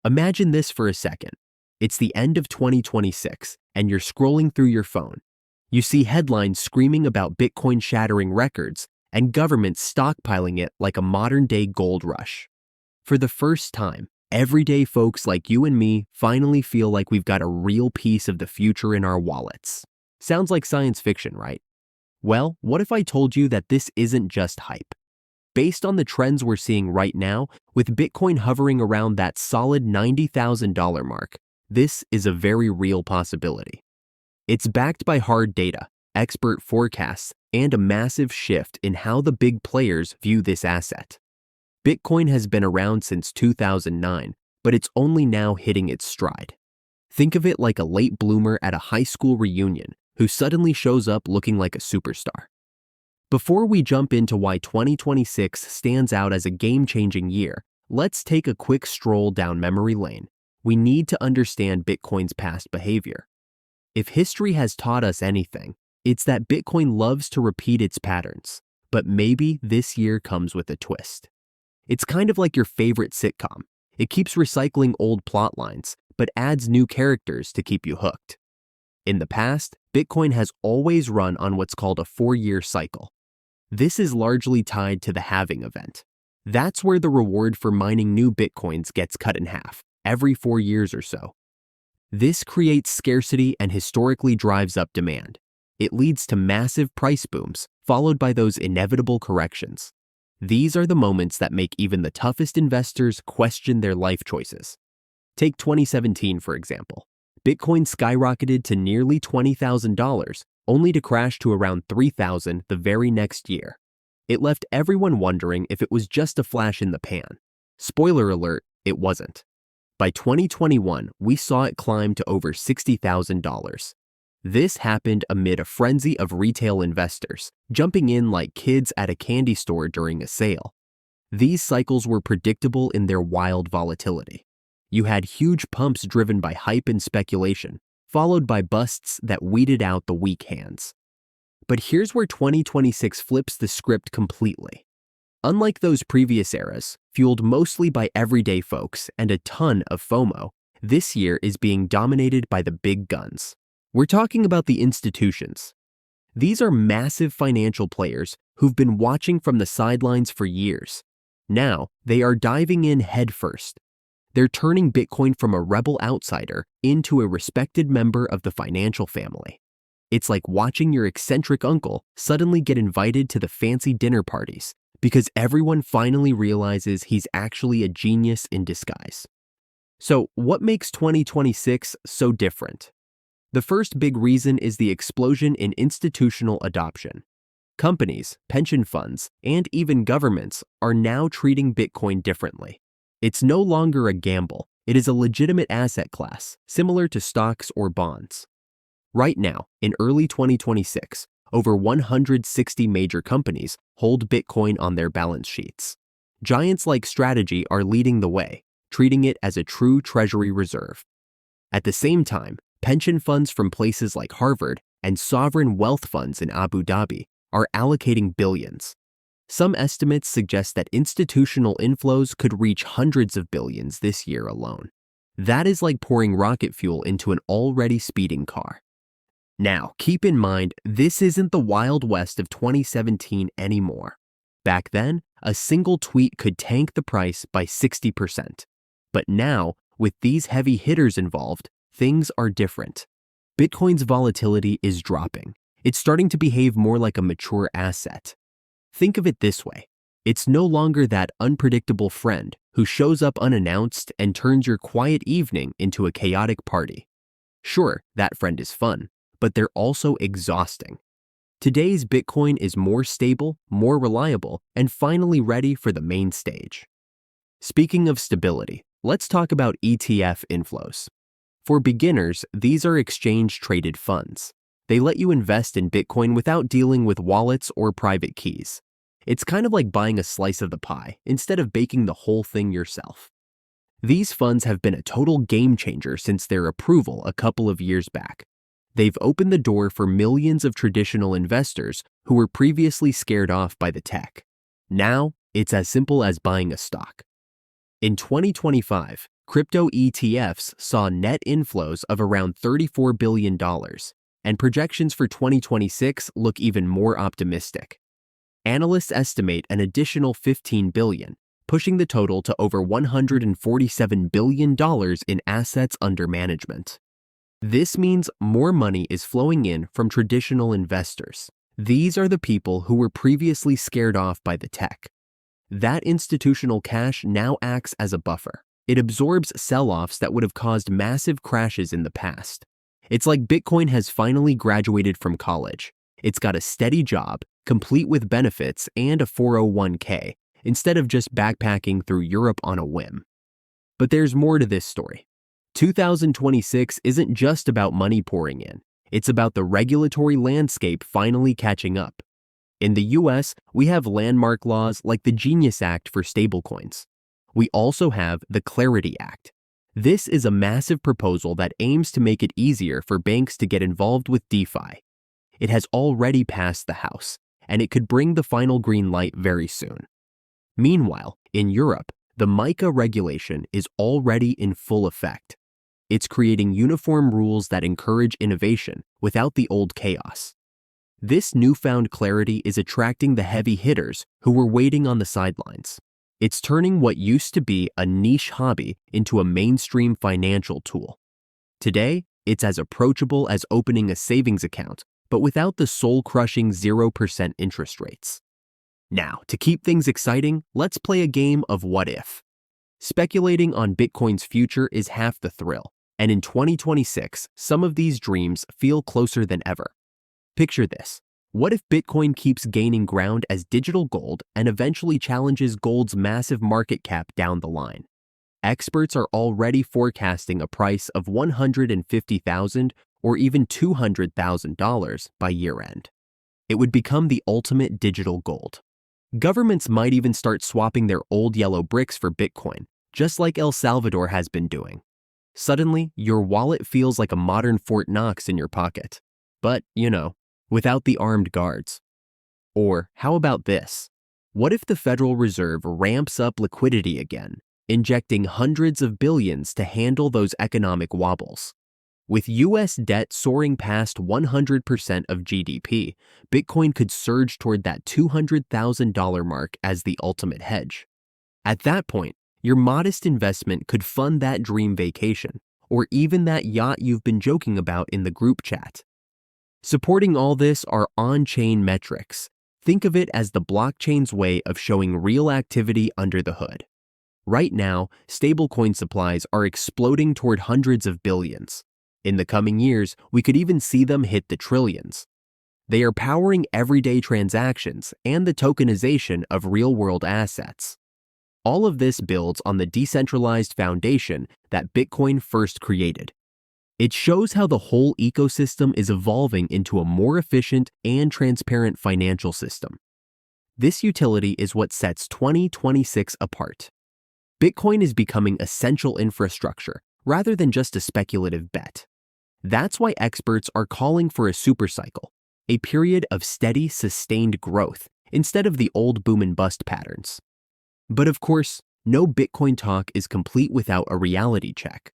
Imagine this for a second. It's the end of 2026, and you're scrolling through your phone. You see headlines screaming about Bitcoin shattering records and governments stockpiling it like a modern-day gold rush. For the first time, everyday folks like you and me finally feel like we've got a real piece of the future in our wallets. Sounds like science fiction, right? Well, what if I told you that this isn't just hype? Based on the trends we're seeing right now, with Bitcoin hovering around that solid $90,000 mark, this is a very real possibility. It's backed by hard data, expert forecasts, and a massive shift in how the big players view this asset. Bitcoin has been around since 2009, but it's only now hitting its stride. Think of it like a late bloomer at a high school reunion who suddenly shows up looking like a superstar. Before we jump into why 2026 stands out as a game-changing year, let's take a quick stroll down memory lane. We need to understand Bitcoin's past behavior. If history has taught us anything, it's that Bitcoin loves to repeat its patterns, but maybe this year comes with a twist. It's kind of like your favorite sitcom. It keeps recycling old plot lines, but adds new characters to keep you hooked. In the past, Bitcoin has always run on what's called a 4-year cycle. This is largely tied to the halving event. That's where the reward for mining new Bitcoins gets cut in half, every 4 years or so. This creates scarcity and historically drives up demand. It leads to massive price booms, followed by those inevitable corrections. These are the moments that make even the toughest investors question their life choices. Take 2017, for example. Bitcoin skyrocketed to nearly $20,000, only to crash to around $3,000 the very next year. It left everyone wondering if it was just a flash in the pan. Spoiler alert, it wasn't. By 2021, we saw it climb to over $60,000. This happened amid a frenzy of retail investors, jumping in like kids at a candy store during a sale. These cycles were predictable in their wild volatility. You had huge pumps driven by hype and speculation, followed by busts that weeded out the weak hands. But here's where 2026 flips the script completely. Unlike those previous eras, fueled mostly by everyday folks and a ton of FOMO, this year is being dominated by the big guns. We're talking about the institutions. These are massive financial players who've been watching from the sidelines for years. Now, they are diving in headfirst. They're turning Bitcoin from a rebel outsider into a respected member of the financial family. It's like watching your eccentric uncle suddenly get invited to the fancy dinner parties because everyone finally realizes he's actually a genius in disguise. So, what makes 2026 so different? The first big reason is the explosion in institutional adoption. Companies, pension funds, and even governments are now treating Bitcoin differently. It's no longer a gamble. It is a legitimate asset class, similar to stocks or bonds. Right now, in early 2026, over 160 major companies hold Bitcoin on their balance sheets. Giants like Strategy are leading the way, treating it as a true treasury reserve. At the same time, pension funds from places like Harvard and sovereign wealth funds in Abu Dhabi are allocating billions. Some estimates suggest that institutional inflows could reach hundreds of billions this year alone. That is like pouring rocket fuel into an already speeding car. Now, keep in mind, this isn't the Wild West of 2017 anymore. Back then, a single tweet could tank the price by 60%. But now, with these heavy hitters involved, things are different. Bitcoin's volatility is dropping. It's starting to behave more like a mature asset. Think of it this way. It's no longer that unpredictable friend who shows up unannounced and turns your quiet evening into a chaotic party. Sure, that friend is fun, but they're also exhausting. Today's Bitcoin is more stable, more reliable, and finally ready for the main stage. Speaking of stability, let's talk about ETF inflows. For beginners, these are exchange-traded funds. They let you invest in Bitcoin without dealing with wallets or private keys. It's kind of like buying a slice of the pie instead of baking the whole thing yourself. These funds have been a total game changer since their approval a couple of years back. They've opened the door for millions of traditional investors who were previously scared off by the tech. Now, it's as simple as buying a stock. In 2025, Crypto ETFs saw net inflows of around $34 billion, and projections for 2026 look even more optimistic. Analysts estimate an additional $15 billion, pushing the total to over $147 billion in assets under management. This means more money is flowing in from traditional investors. These are the people who were previously scared off by the tech. That institutional cash now acts as a buffer. It absorbs sell-offs that would have caused massive crashes in the past. It's like Bitcoin has finally graduated from college. It's got a steady job, complete with benefits and a 401k, instead of just backpacking through Europe on a whim. But there's more to this story. 2026 isn't just about money pouring in. It's about the regulatory landscape finally catching up. In the US, we have landmark laws like the Genius Act for stablecoins. We also have the Clarity Act. This is a massive proposal that aims to make it easier for banks to get involved with DeFi. It has already passed the House, and it could bring the final green light very soon. Meanwhile, in Europe, the MiCA regulation is already in full effect. It's creating uniform rules that encourage innovation without the old chaos. This newfound clarity is attracting the heavy hitters who were waiting on the sidelines. It's turning what used to be a niche hobby into a mainstream financial tool. Today, it's as approachable as opening a savings account, but without the soul-crushing 0% interest rates. Now, to keep things exciting, let's play a game of what if. Speculating on Bitcoin's future is half the thrill, and in 2026, some of these dreams feel closer than ever. Picture this. What if Bitcoin keeps gaining ground as digital gold and eventually challenges gold's massive market cap down the line? Experts are already forecasting a price of $150,000 or even $200,000 by year-end. It would become the ultimate digital gold. Governments might even start swapping their old yellow bricks for Bitcoin, just like El Salvador has been doing. Suddenly, your wallet feels like a modern Fort Knox in your pocket. But, without the armed guards. Or how about this? What if the Federal Reserve ramps up liquidity again, injecting hundreds of billions to handle those economic wobbles? With US debt soaring past 100% of GDP, Bitcoin could surge toward that $200,000 mark as the ultimate hedge. At that point, your modest investment could fund that dream vacation, or even that yacht you've been joking about in the group chat. Supporting all this are on-chain metrics. Think of it as the blockchain's way of showing real activity under the hood. Right now, stablecoin supplies are exploding toward hundreds of billions. In the coming years, we could even see them hit the trillions. They are powering everyday transactions and the tokenization of real-world assets. All of this builds on the decentralized foundation that Bitcoin first created. It shows how the whole ecosystem is evolving into a more efficient and transparent financial system. This utility is what sets 2026 apart. Bitcoin is becoming essential infrastructure rather than just a speculative bet. That's why experts are calling for a supercycle, a period of steady, sustained growth instead of the old boom and bust patterns. But of course, no Bitcoin talk is complete without a reality check.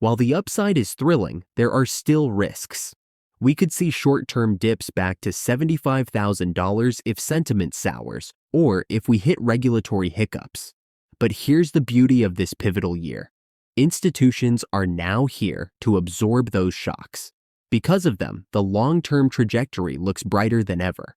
While the upside is thrilling, there are still risks. We could see short-term dips back to $75,000 if sentiment sours or if we hit regulatory hiccups. But here's the beauty of this pivotal year. Institutions are now here to absorb those shocks. Because of them, the long-term trajectory looks brighter than ever.